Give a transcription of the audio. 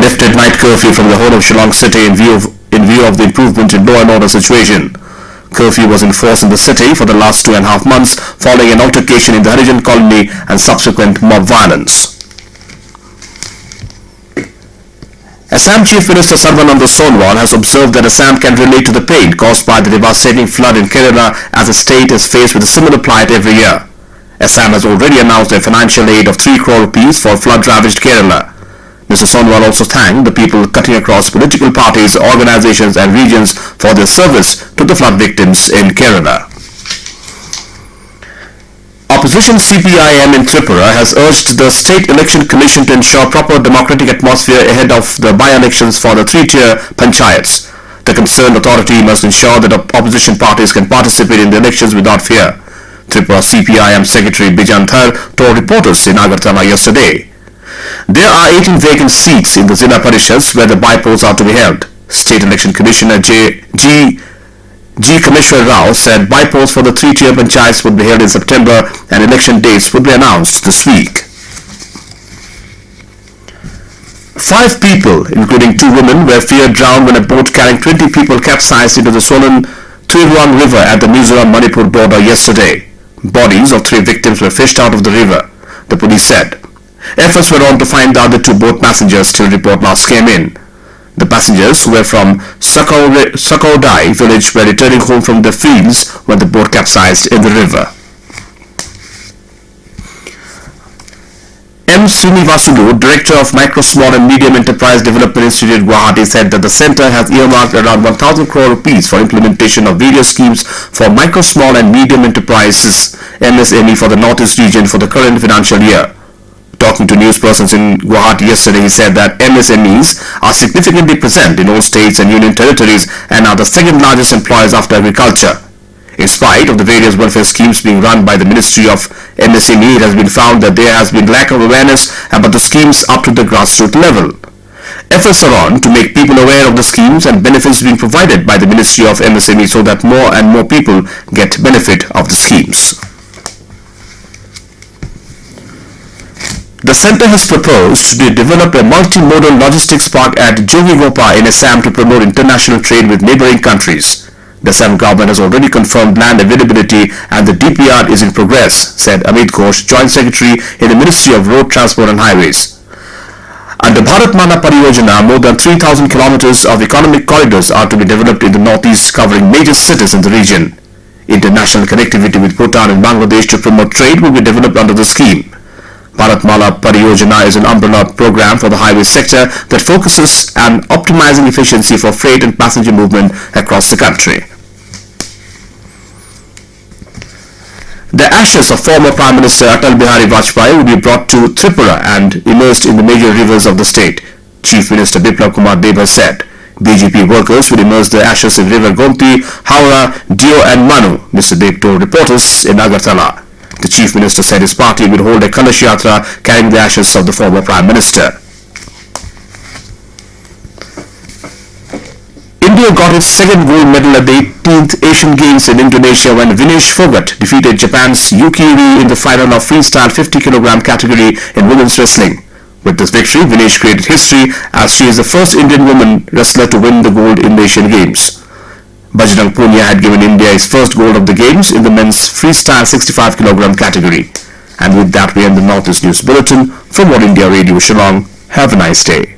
lifted night curfew from the whole of Shillong city in view of the improvement in law and order situation. Curfew was in force in the city for the last 2.5 months following an altercation in the Harijan colony and subsequent mob violence. Assam Chief Minister Sarbananda Sonowal has observed that Assam can relate to the pain caused by the devastating flood in Kerala as the state is faced with a similar plight every year. Assam has already announced a financial aid of 3 crore rupees for flood-ravaged Kerala. Mr. Sonowal also thanked the people cutting across political parties, organizations and regions for their service to the flood victims in Kerala. Opposition CPIM in Tripura has urged the State Election Commission to ensure proper democratic atmosphere ahead of the by-elections for the 3-tier panchayats. The concerned authority must ensure that opposition parties can participate in the elections without fear. Tripura CPIM Secretary Bijan Thar told reporters in Agartala yesterday. There are 18 vacant seats in the Zilla Parishads where the by-polls are to be held. State Election Commissioner G. Kameshwar Rao said by-polls for the 3-tier panchayats would be held in September and election dates would be announced this week. 5 people, including 2 women, were feared drowned when a boat carrying 20 people capsized into the swollen Tuirwang River at the Mizoram-Manipur border yesterday. Bodies of 3 victims were fished out of the river, the police said. Efforts were on to find the other 2 boat passengers till report last came in. The passengers, who were from Sakaudai village, were returning home from their fields when the boat capsized in the river. M. Srinivasulu, Director of Micro, Small and Medium Enterprise Development Institute, Guwahati, said that the centre has earmarked around 1,000 crore rupees for implementation of various schemes for micro, small and medium enterprises (MSME) for the Northeast region for the current financial year. Talking to news persons in Guwahati yesterday, he said that MSMEs are significantly present in all states and union territories and are the second largest employers after agriculture. In spite of the various welfare schemes being run by the Ministry of MSME, it has been found that there has been lack of awareness about the schemes up to the grassroots level. Efforts are on to make people aware of the schemes and benefits being provided by the Ministry of MSME so that more and more people get benefit of the schemes. The centre has proposed to develop a multimodal logistics park at Jogigopa in Assam to promote international trade with neighbouring countries. The Assam government has already confirmed land availability and the DPR is in progress, said Amit Ghosh, Joint Secretary in the Ministry of Road Transport and Highways. Under Bharatmala Pariyojana, more than 3,000 kilometers of economic corridors are to be developed in the northeast, covering major cities in the region. International connectivity with Bhutan and Bangladesh to promote trade will be developed under the scheme. Bharatmala Pariyojana is an umbrella program for the highway sector that focuses on optimizing efficiency for freight and passenger movement across the country. The ashes of former Prime Minister Atal Bihari Vajpayee will be brought to Tripura and immersed in the major rivers of the state, Chief Minister Biplab Kumar Deb has said. BJP workers will immerse the ashes in River Gomti, Howrah, Dio and Manu, Mr. Deb told reporters in Agartala. The Chief Minister said his party will hold a Kalash Yatra carrying the ashes of the former Prime Minister. India got its 2nd gold medal at the 18th Asian Games in Indonesia when Vinesh Phogat defeated Japan's Yuki Rii in the final of freestyle 50 kg category in women's wrestling. With this victory, Vinesh created history as she is the first Indian woman wrestler to win the gold in the Asian Games. Bajrang Punia had given India its first gold of the Games in the men's freestyle 65 kg category. And with that we end the Northeast News Bulletin. From All India Radio Shillong, have a nice day.